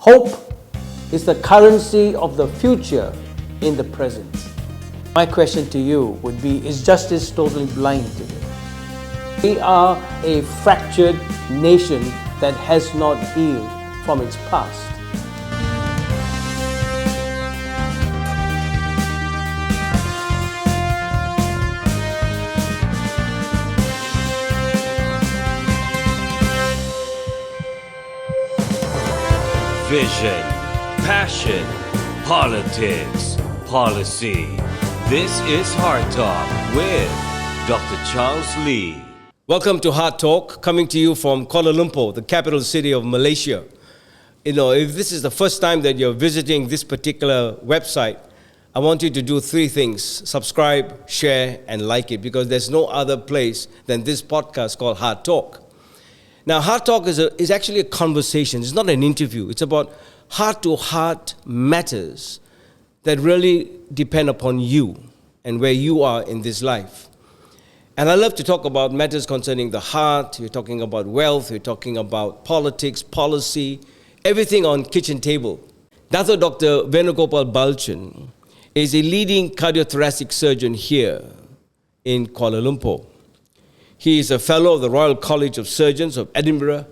Hope is the currency of the future in the present. My question to you would be, is justice totally blind today? We are a fractured nation that has not healed from its past. Vision, passion, politics, policy. This is HEARTtalk with Dr. Charleslee. Welcome to HEARTtalk, coming to you from Kuala Lumpur, the capital city of Malaysia. You know, if this is the first time that you're visiting this particular website, I want you to do three things: subscribe, share, and like it, because there's no other place than this podcast called HEARTtalk. Now, HEARTtalk is actually a conversation. It's not an interview. It's about heart-to-heart matters that really depend upon you and where you are in this life. And I love to talk about matters concerning the heart. You're talking about wealth. You're talking about politics, policy, everything on kitchen table. Dato Dr Venugopal Balchand is a leading cardiothoracic surgeon here in Kuala Lumpur. He is a fellow of the Royal College of Surgeons of Edinburgh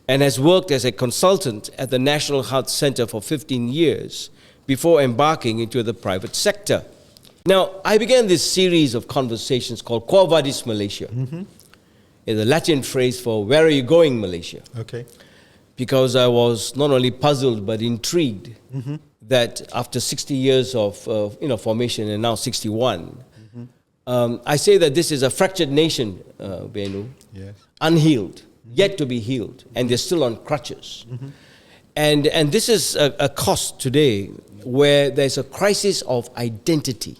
and has worked as a consultant at the National Heart Centre for 15 years before embarking into the private sector. Now, I began this series of conversations called Quo Vadis Malaysia. It's a Latin phrase for "Where are you going, Malaysia?" Okay. Because I was not only puzzled but intrigued that after 60 years of formation and now 61, I say that this is a fractured nation, Venu, Yes. unhealed, yet to be healed, and they're still on crutches. And this is a cost today where there's a crisis of identity,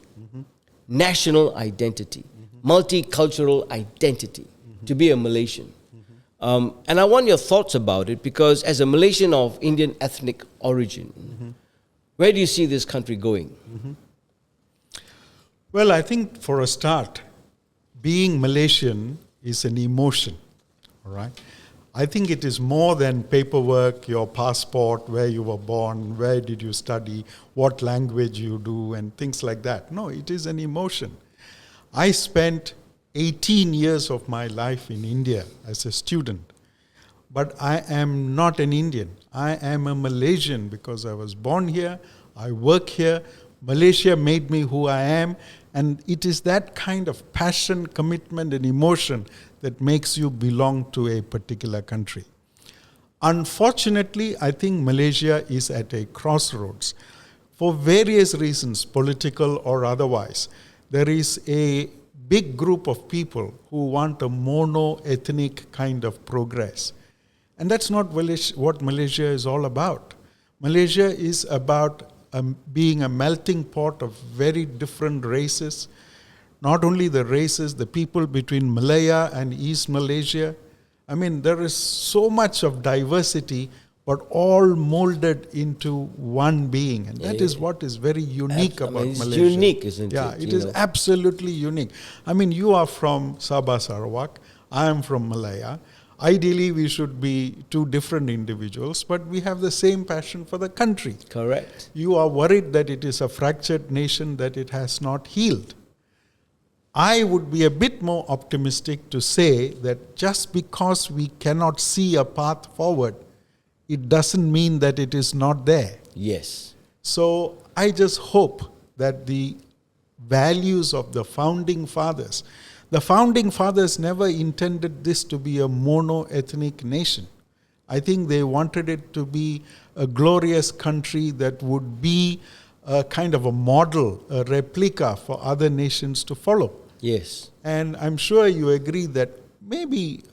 national identity, multicultural identity, to be a Malaysian. And I want your thoughts about it, because as a Malaysian of Indian ethnic origin, where do you see this country going? Well, I think for a start, being Malaysian is an emotion, all right? I think it is more than paperwork, your passport, where you were born, where did you study, what language you do, and things like that. No, it is an emotion. I spent 18 years of my life in India as a student, but I am not an Indian. I am a Malaysian because I was born here, I work here. Malaysia made me who I am, and it is that kind of passion, commitment, and emotion that makes you belong to a particular country. Unfortunately, I think Malaysia is at a crossroads. For various reasons, political or otherwise, there is a big group of people who want a mono-ethnic kind of progress. And that's not what Malaysia is all about. Malaysia is about being a melting pot of very different races. Not only the races, the people between Malaya and East Malaysia. I mean, there is so much of diversity, but all molded into one being. And that is what is very unique about it's Malaysia. It's unique, isn't it? Yeah, it is absolutely unique. I mean, you are from Sabah, Sarawak. I am from Malaya. Ideally, we should be two different individuals, but we have the same passion for the country. Correct. You are worried that it is a fractured nation, that it has not healed. I would be a bit more optimistic to say that just because we cannot see a path forward, it doesn't mean that it is not there. Yes. So I just hope that the values of the founding fathers, the founding fathers never intended this to be a mono-ethnic nation. I think they wanted it to be a glorious country that would be a kind of a model, a replica for other nations to follow. Yes. And I'm sure you agree that maybe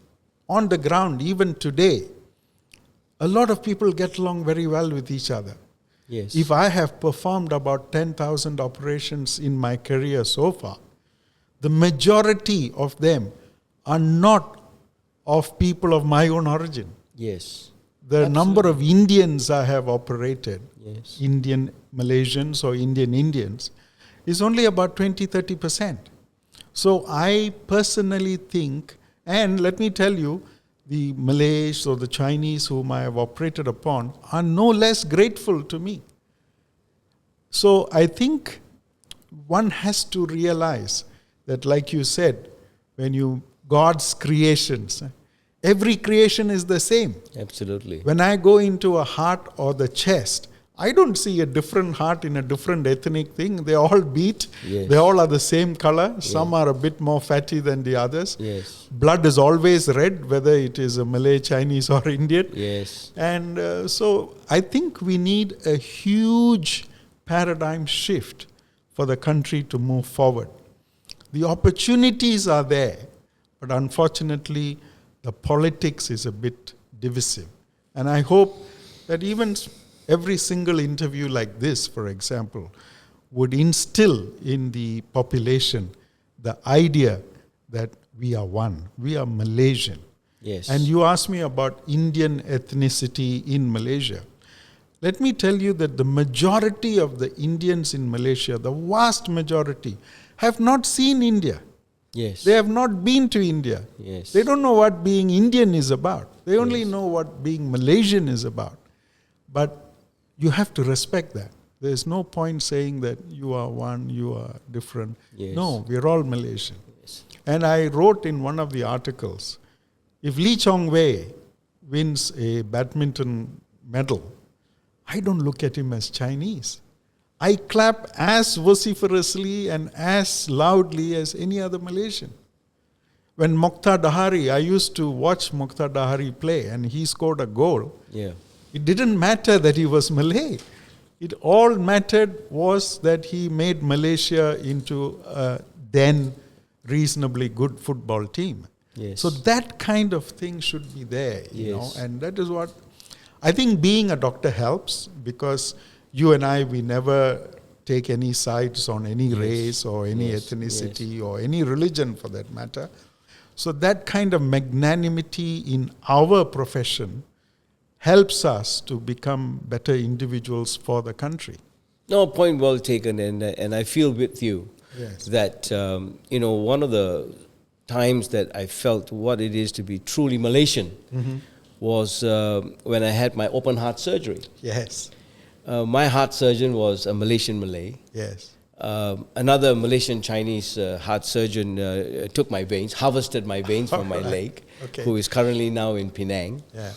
on the ground, even today, a lot of people get along very well with each other. Yes. If I have performed about 10,000 operations in my career so far, the majority of them are not of people of my own origin. Yes. The Absolutely. number of Indians I have operated, Yes. Indian Malaysians or Indian Indians, is only about 20-30%. So I personally think, and let me tell you, the Malays or the Chinese whom I have operated upon are no less grateful to me. So I think one has to realize that, like you said, when God's creations, every creation is the same. Absolutely. When I go into a heart or the chest, I don't see a different heart in a different ethnic thing. They all beat. Yes. They all are the same color. Some are a bit more fatty than the others. Yes. Blood is always red, whether it is a Malay, Chinese or Indian. Yes. And so I think we need a huge paradigm shift for the country to move forward. The opportunities are there, but unfortunately the politics is a bit divisive. And I hope that even every single interview like this, for example, would instill in the population the idea that we are one, we are Malaysian. Yes. And you asked me about Indian ethnicity in Malaysia. Let me tell you that the majority of the Indians in Malaysia, the vast majority, have not seen India. Yes. They have not been to India. Yes. They don't know what being Indian is about. They only know what being Malaysian is about. But you have to respect that. There's no point saying that you are one, you are different. Yes. No, we're all Malaysian. Yes. And I wrote in one of the articles, if Lee Chong Wei wins a badminton medal, I don't look at him as Chinese. I clap as vociferously and as loudly as any other Malaysian. When Mokhtar Dahari, I used to watch Mokhtar Dahari play, and he scored a goal. Yeah. It didn't matter that he was Malay. It all mattered was that he made Malaysia into a then reasonably good football team. Yes. So that kind of thing should be there, you know, Yes. and that is what I think being a doctor helps, because you and I, we never take any sides on any race or any ethnicity or any religion for that matter. So that kind of magnanimity in our profession helps us to become better individuals for the country. No, point well taken, and I feel with you that, one of the times that I felt what it is to be truly Malaysian was when I had my open heart surgery. Yes. My heart surgeon was a Malaysian Malay. Yes. Another Malaysian Chinese heart surgeon took my veins, harvested my veins from my leg, who is currently now in Penang. Yeah.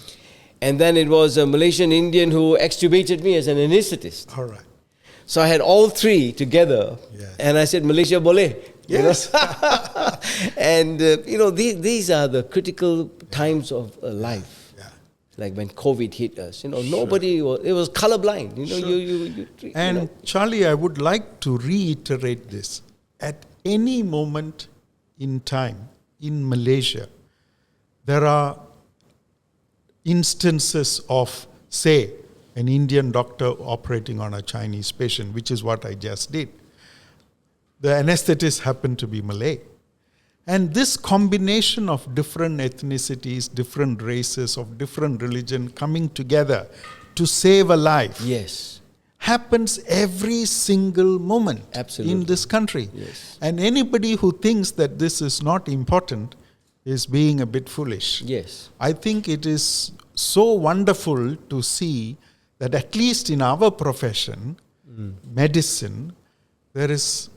And then it was a Malaysian Indian who extubated me as an anaesthetist. All right. So I had all three together, and I said, Malaysia boleh. Yes. And, these are the critical times of life. Like when COVID hit us, nobody it was colorblind. And Charlie, I would like to reiterate this. At any moment in time in Malaysia, there are instances of, say, an Indian doctor operating on a Chinese patient, which is what I just did. The anesthetist happened to be Malay. And this combination of different ethnicities, different races, of different religion coming together to save a life happens every single moment in this country. Yes. And anybody who thinks that this is not important is being a bit foolish. Yes. I think it is so wonderful to see that at least in our profession, medicine, there is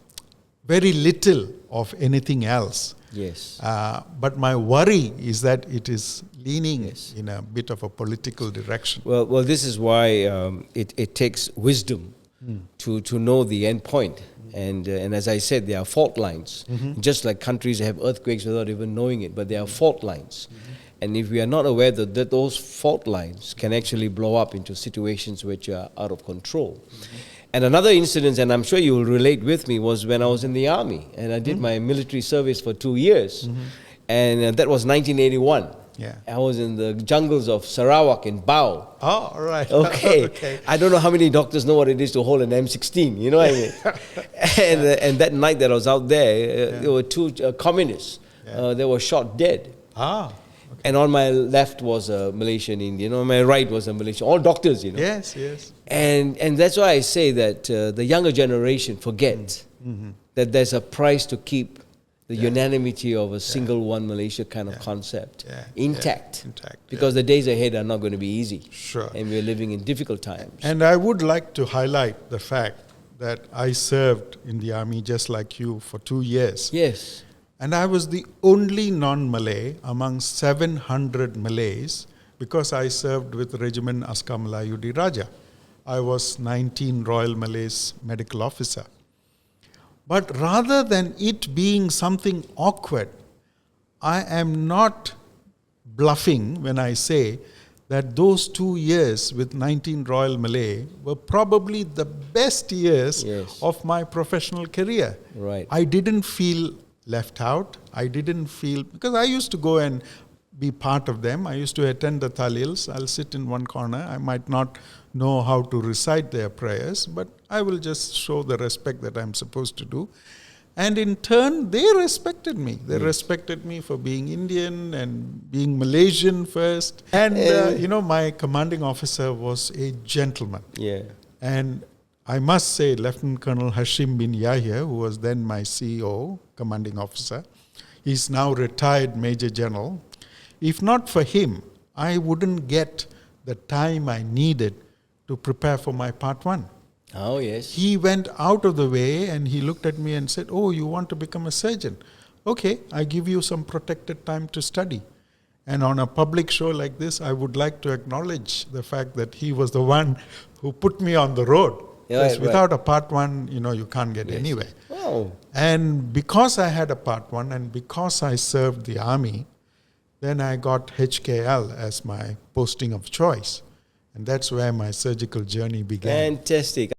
very little of anything else. Yes. But my worry is that it is leaning in a bit of a political direction. Well, this is why it takes wisdom to know the end point. And as I said, there are fault lines. Just like countries have earthquakes without even knowing it, but there are fault lines. And if we are not aware that those fault lines can actually blow up into situations which are out of control. And another incident, and I'm sure you will relate with me, was when I was in the army and I did my military service for 2 years. And that was 1981. Yeah. I was in the jungles of Sarawak in Bao. Oh, all right. Okay. I don't know how many doctors know what it is to hold an M16, you know what I mean? And that night that I was out there, there were two communists. They were shot dead. And on my left was a Malaysian Indian, on my right was a Malaysian, all doctors, Yes, yes. And that's why I say that the younger generation forgets that there's a price to keep the unanimity of a single one Malaysia kind of concept intact. Because the days ahead are not going to be easy. Sure. And we're living in difficult times. And I would like to highlight the fact that I served in the army just like you for 2 years. Yes. And I was the only non-Malay among 700 Malays because I served with Regiment Askar Melayu Diraja. I was 19 Royal Malays medical officer. But rather than it being something awkward, I am not bluffing when I say that those 2 years with 19 Royal Malay were probably the best years of my professional career. Right. I didn't feel left out. I didn't feel, because I used to go and be part of them. I used to attend the talils. I'll sit in one corner. I might not know how to recite their prayers, but I will just show the respect that I'm supposed to do. And in turn, they respected me. They respected me for being Indian and being Malaysian first. And, my commanding officer was a gentleman. Yeah. And I must say, Lieutenant Colonel Hashim bin Yahya, who was then my CEO, commanding officer, he's now retired Major General. If not for him, I wouldn't get the time I needed to prepare for my part 1. Oh, yes. He went out of the way and he looked at me and said, "Oh, you want to become a surgeon? Okay, I give you some protected time to study." And on a public show like this, I would like to acknowledge the fact that he was the one who put me on the road. Because without a part 1, you can't get anywhere. Oh. And because I had a part 1 and because I served the army, then I got HKL as my posting of choice. And that's where my surgical journey began. Fantastic.